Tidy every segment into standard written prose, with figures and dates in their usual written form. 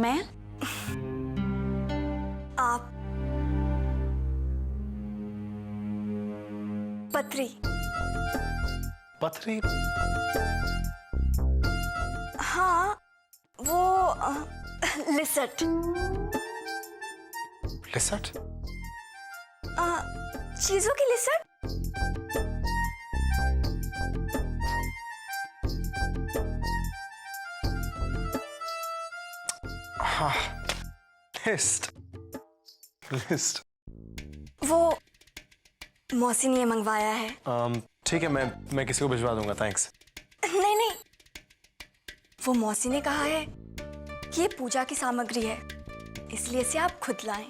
मैं? आप पथरी। पथरी? हाँ, वो लिसट। लिसट? चीजों की लिसट। हाँ, लिस्ट। लिस्ट। वो मौसी ने मंगवाया है। ठीक है, मैं किसी को भिजवा दूंगा। थैंक्स। नहीं नहीं, वो मौसी ने कहा है कि ये पूजा की सामग्री है, इसलिए इसे आप खुद लाएं।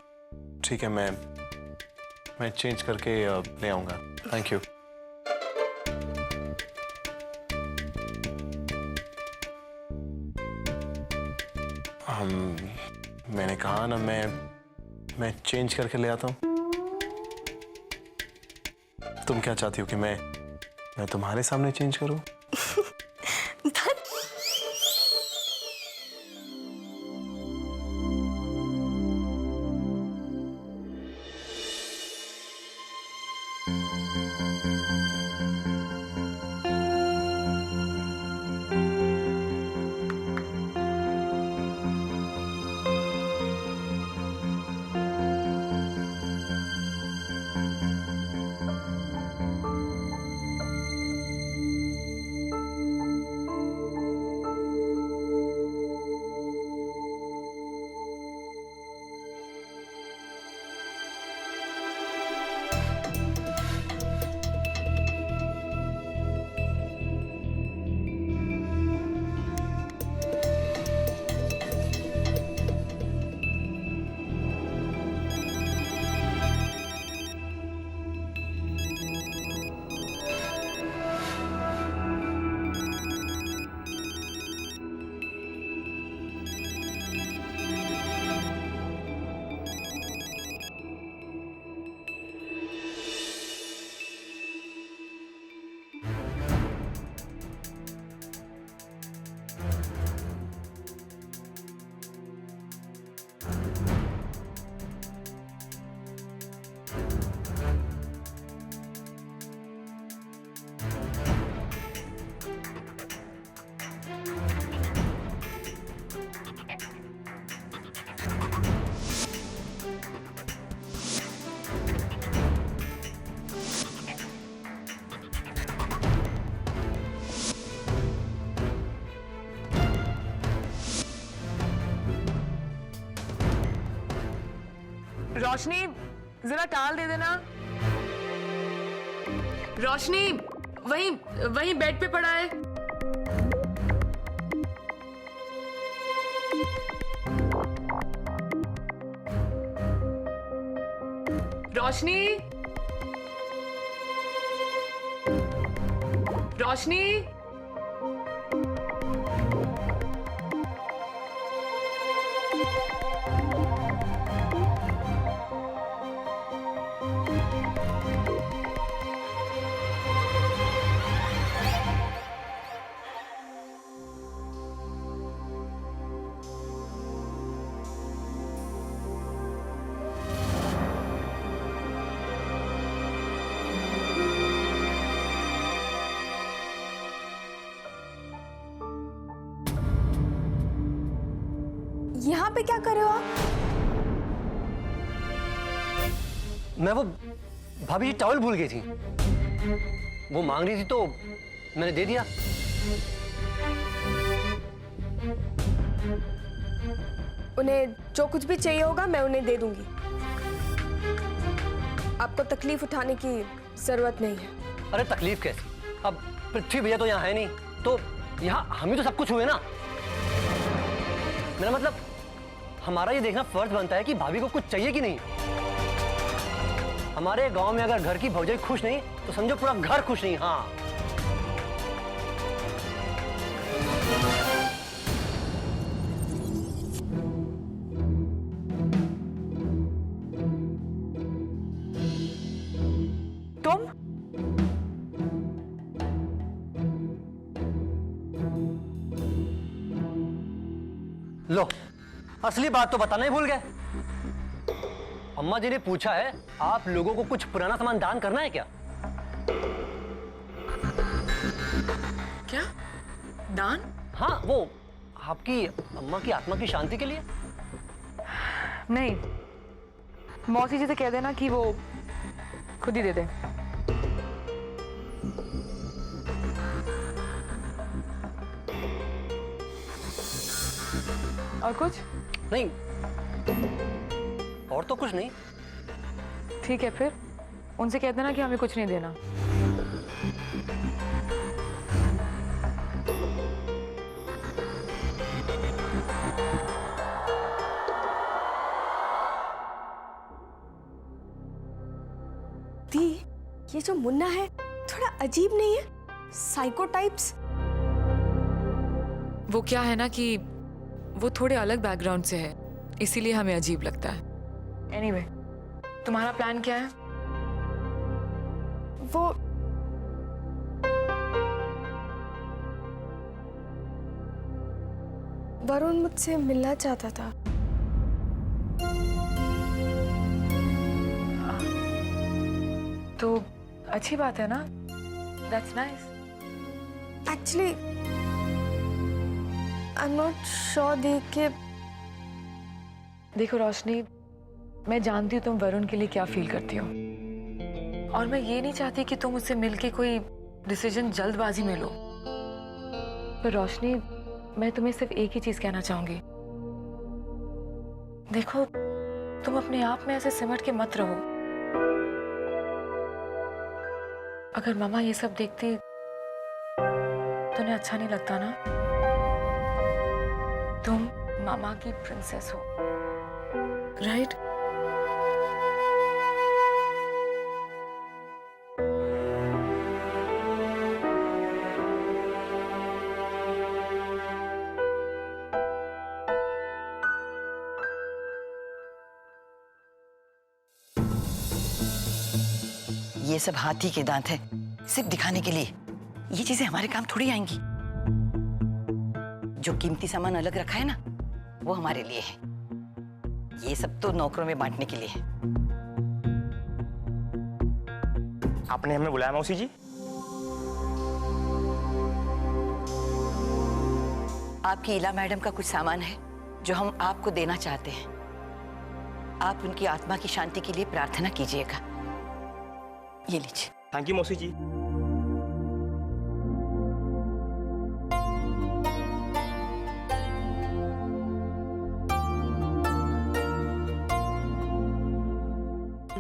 ठीक है, मैं चेंज करके ले आऊंगा। Thank you. मैंने कहा ना, मैं चेंज करके ले आता हूँ। तुम क्या चाहती हो कि मैं तुम्हारे सामने चेंज करूं? रोशनी, जरा टाल दे देना। रोशनी, वहीं वहीं बेड पे पड़ा है। रोशनी, रोशनी, यहाँ पे क्या कर रहे हो आप? मैं वो भाभी जी टॉवल भूल गई थी, वो मांग रही थी तो मैंने दे दिया। उन्हें जो कुछ भी चाहिए होगा मैं उन्हें दे दूंगी। आपको तकलीफ उठाने की जरूरत नहीं है। अरे तकलीफ कैसी? अब पृथ्वी भैया तो यहाँ है नहीं, तो यहाँ हम ही तो सब कुछ हुए ना। मेरा मतलब हमारा ये देखना फर्ज बनता है कि भाभी को कुछ चाहिए कि नहीं। हमारे गांव में अगर घर की भौजाई खुश नहीं तो समझो पूरा घर खुश नहीं। हाँ, तुम लो असली बात तो बताना ही भूल गए। अम्मा जी ने पूछा है आप लोगों को कुछ पुराना सामान दान करना है क्या? क्या दान? हाँ, वो आपकी अम्मा की आत्मा की शांति के लिए। नहीं, मौसी जी से कह देना कि वो खुद ही दे दे। और कुछ नहीं, और तो कुछ नहीं। ठीक है, फिर उनसे कह देना कि हमें कुछ नहीं देना। दी, ये जो मुन्ना है थोड़ा अजीब नहीं है? Psycho types. वो क्या है ना कि वो थोड़े अलग बैकग्राउंड से है, इसीलिए हमें अजीब लगता है। एनीवे, तुम्हारा प्लान क्या है? वो वरुण मुझसे मिलना चाहता था। तो अच्छी बात है ना? That's nice. Actually I am not sure देख के। देखो रोशनी, मैं जानती हूँ तुम वरुण के लिए क्या फील करती हो, और मैं ये नहीं चाहती कि तुम उससे मिलके कोई डिसीजन जल्दबाजी में लो। पर रोशनी, मैं तुम्हें सिर्फ एक ही चीज कहना चाहूंगी। देखो, तुम अपने आप में ऐसे सिमट के मत रहो। अगर मामा ये सब देखती तो उन्हें अच्छा नहीं लगता ना। तुम मामा की प्रिंसेस हो, राइट? ये सब हाथी के दांत है, सिर्फ दिखाने के लिए। ये चीजें हमारे काम थोड़ी आएंगी। जो कीमती सामान अलग रखा है ना, वो हमारे लिए है। ये सब तो नौकरों में बांटने के लिए है। आपने हमें बुलाया मौसी जी? आपकी इला मैडम का कुछ सामान है जो हम आपको देना चाहते हैं। आप उनकी आत्मा की शांति के लिए प्रार्थना कीजिएगा। ये लीजिए। थैंक यू मौसी जी।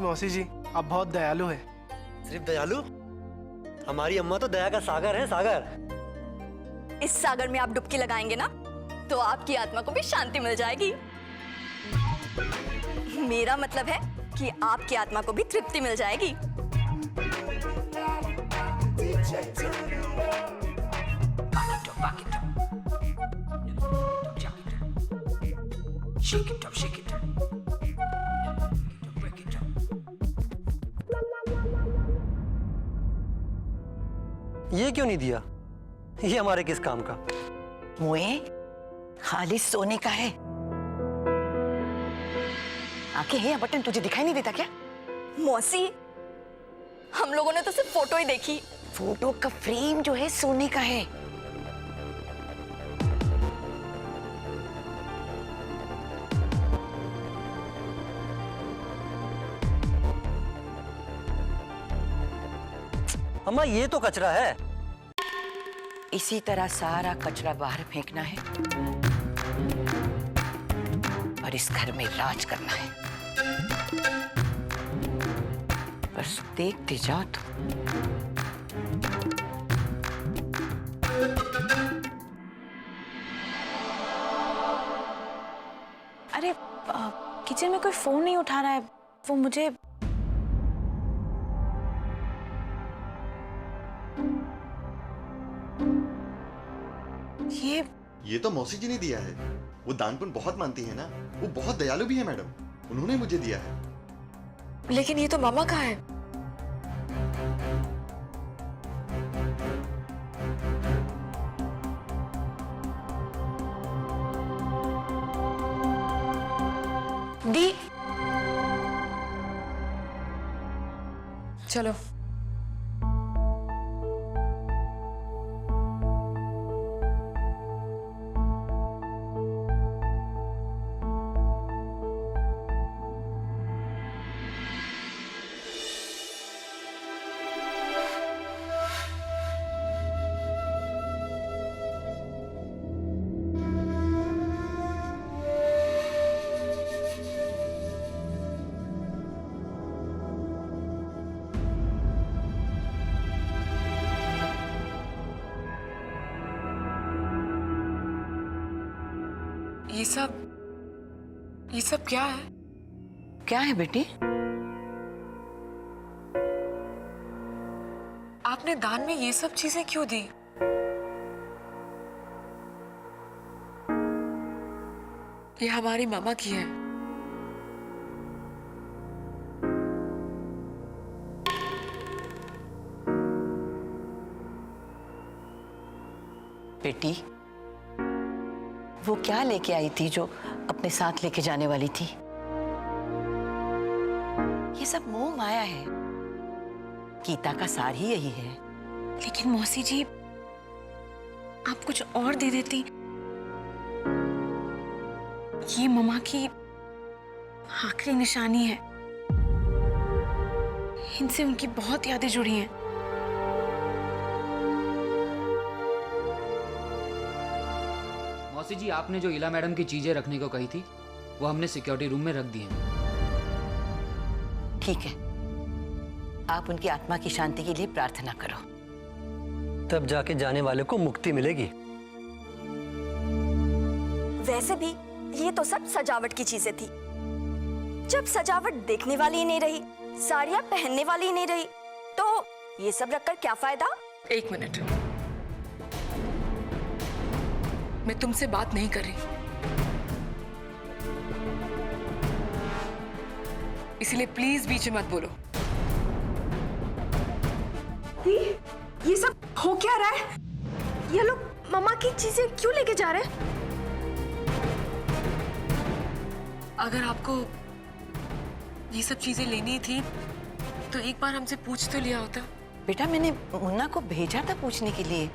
मौसी जी, आप बहुत दयालु है। सिर्फ दयालु? हमारी अम्मा तो दया का सागर है, सागर। इस सागर में आप डुबकी लगाएंगे ना, तो आपकी आत्मा को भी शांति मिल जाएगी। मेरा मतलब है कि आपकी आत्मा को भी तृप्ति मिल जाएगी। ये क्यों नहीं दिया? ये हमारे किस काम का? मोए, खालिस सोने का है। आंखें हैं या बटन तुझे दिखाई नहीं देता क्या? मौसी, हम लोगों ने तो सिर्फ फोटो ही देखी। फोटो का फ्रेम जो है सोने का है। अम्मा, ये तो कचरा है। इसी तरह सारा कचरा बाहर फेंकना है और इस घर में राज करना है। बस देखते जाओ तो। अरे किचन में कोई फोन नहीं उठा रहा है। वो मुझे ये तो मौसी जी ने दिया है। वो दानपुण्य बहुत मानती है ना, वो बहुत दयालु भी है मैडम, उन्होंने मुझे दिया है। लेकिन ये तो मामा का है। चलो। ये सब क्या है? क्या है बेटी? आपने दान में ये सब चीजें क्यों दी? ये हमारी मामा की है। बेटी, वो क्या लेके आई थी जो अपने साथ लेके जाने वाली थी? ये सब मोह माया है। गीता का सार ही यही है। लेकिन मौसी जी, आप कुछ और दे देती। ये ममा की आखिरी निशानी है। इनसे उनकी बहुत यादें जुड़ी हैं। मौसी जी, आपने जो इला मैडम की चीजें रखने को कही थी वो हमने सिक्योरिटी रूम में रख दी हैं। ठीक है, आप उनकी आत्मा की शांति के लिए प्रार्थना करो। तब जाके जाने वाले को मुक्ति मिलेगी। वैसे भी ये तो सब सजावट की चीजें थी। जब सजावट देखने वाली ही नहीं रही, साड़ियां पहनने वाली ही नहीं रही, तो ये सब रखकर क्या फायदा? 1 मिनट, मैं तुमसे बात नहीं कर रही, इसलिए प्लीज बीच में मत बोलो। ये सब हो क्या रहा है? ये लोग मम्मा की चीजें क्यों लेके जा रहे हैं? अगर आपको ये सब चीजें लेनी थी तो एक बार हमसे पूछ तो लिया होता। बेटा, मैंने मुन्ना को भेजा था पूछने के लिए।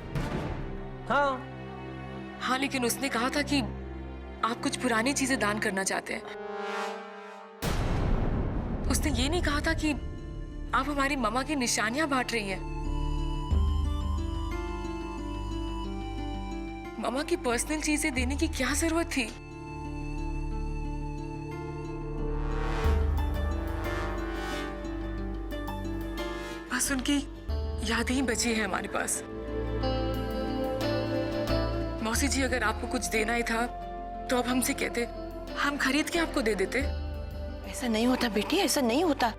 हाँ, लेकिन उसने कहा था कि आप कुछ पुरानी चीजें दान करना चाहते हैं। उसने ये नहीं कहा था कि आप हमारी मम्मा की निशानियां बांट रही हैं। मम्मा की पर्सनल चीजें देने की क्या जरूरत थी? बस उनकी यादें ही बची है हमारे पास। मौसी जी, अगर आपको कुछ देना ही था तो अब हमसे कहते, हम खरीद के आपको दे देते। ऐसा नहीं होता बेटी, ऐसा नहीं होता।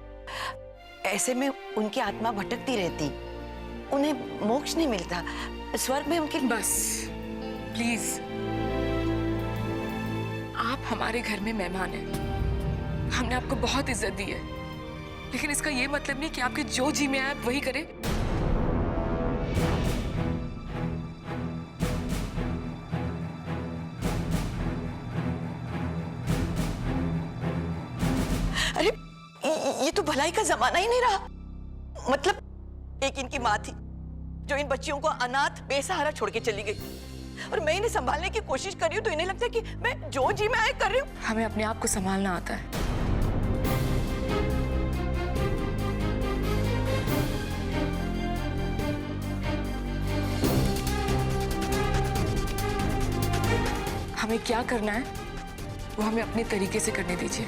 ऐसे में उनकी आत्मा भटकती रहती, उन्हें मोक्ष नहीं मिलता। स्वर्ग में उनके बस प्लीज, आप हमारे घर में मेहमान हैं। हमने आपको बहुत इज्जत दी है, लेकिन इसका ये मतलब नहीं कि आपके जो जी में आए आप वही करें। अरे ये तो भलाई का जमाना ही नहीं रहा। मतलब एक इनकी माँ थी जो इन बच्चियों को अनाथ बेसहारा छोड़ के चली गई, और मैं इन्हें संभालने की कोशिश कर रही हूँ तो इन्हें लगता है कि मैं जो जी में आए कर रही हूँ। हमें अपने आप को संभालना आता है। हमें क्या करना है वो हमें अपने तरीके से करने दीजिए।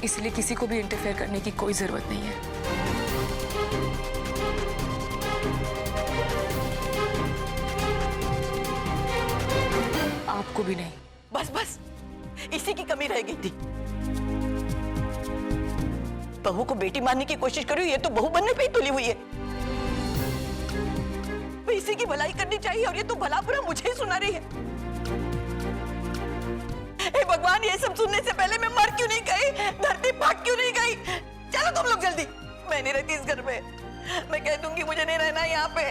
इसलिए किसी को भी इंटरफेयर करने की कोई जरूरत नहीं है। आपको भी नहीं। बस बस, इसी की कमी रह गई थी। बहू को बेटी मानने की कोशिश करी, ये तो बहू बनने पे ही तुली हुई है। इसी की भलाई करनी चाहिए और ये तो भला बुरा मुझे ही सुना रही है। हे भगवान, ये सब सुनने से पहले मैं मर क्यों नहीं गई, धरती भाग क्यों नहीं गई? चलो तुम लोग जल्दी, मैं नहीं रहती इस घर में। मैं कह दूंगी मुझे नहीं रहना यहाँ पे।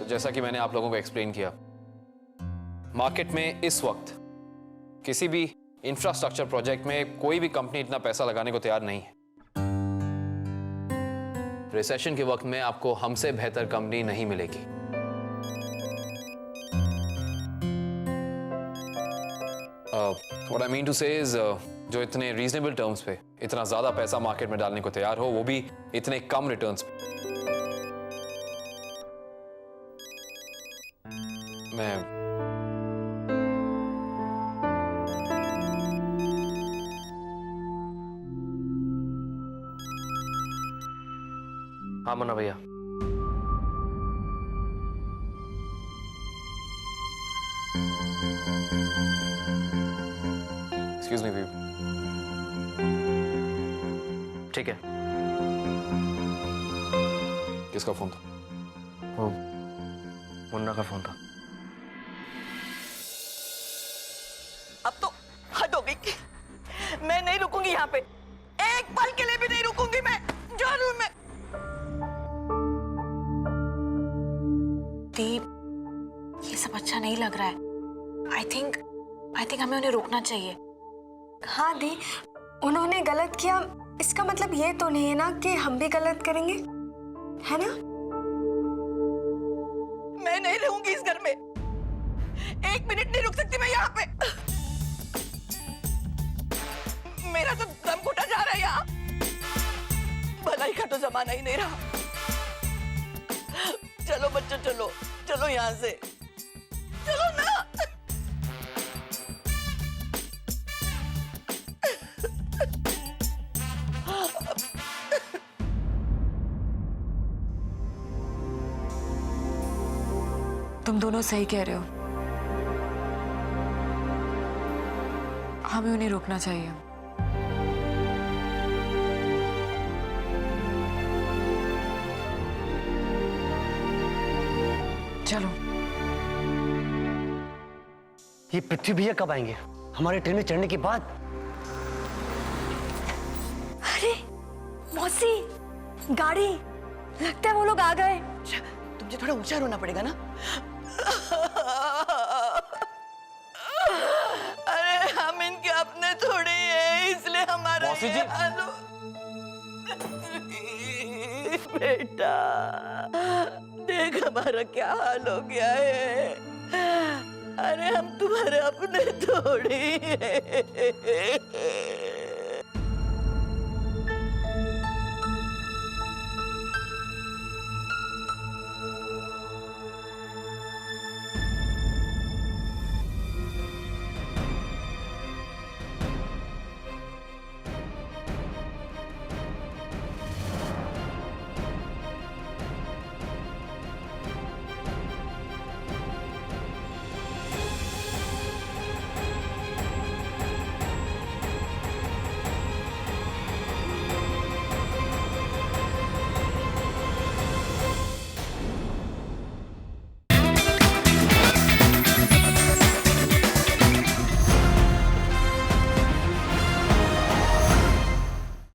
जैसा कि मैंने आप लोगों को एक्सप्लेन किया, मार्केट में इस वक्त किसी भी इंफ्रास्ट्रक्चर प्रोजेक्ट में कोई भी कंपनी इतना पैसा लगाने को तैयार नहीं है। रिसेशन के वक्त में आपको हमसे बेहतर कंपनी नहीं मिलेगी। What I mean to say is, जो इतने रीजनेबल टर्म्स पे इतना ज्यादा पैसा मार्केट में डालने को तैयार हो, वो भी इतने कम रिटर्न्स पे। मैं हाँ मुन्ना भैया, एक्सक्यूज मी भैया, ठीक है। किसका फोन था? वो मुन्ना का फोन था। अब तो हद हो गई। मैं नहीं रुकूंगी यहाँ पे, एक पल के लिए भी नहीं रुकूंगी। मैं जा रही हूँ। मैं दीप, ये सब अच्छा नहीं लग रहा है। आई थिंक हमें उन्हें रोकना चाहिए। हाँ दी, उन्होंने गलत किया, इसका मतलब ये तो नहीं है ना कि हम भी गलत करेंगे, है ना? मैं नहीं रहूंगी इस घर में, एक मिनट नहीं रुक सकती मैं यहाँ पे। मेरा तो दम घुटा जा रहा है यहाँ। भलाई का तो जमाना ही नहीं रहा। चलो बच्चों, चलो चलो यहाँ से, चलो ना। तुम दोनों सही कह रहे हो, हमें उन्हें रोकना चाहिए। चलो। ये पृथ्वी भैया कब आएंगे? हमारे ट्रेन में चढ़ने के बाद? अरे मौसी, गाड़ी, लगता है वो लोग आ गए। तुझे थोड़ा ऊंचा रोना पड़ेगा ना। अरे हम इनके अपने थोड़े हैं, इसलिए हमारा मौसी जी। बेटा देख हमारा क्या हाल हो गया है। अरे हम तुम्हारे अपने थोड़ी हैं।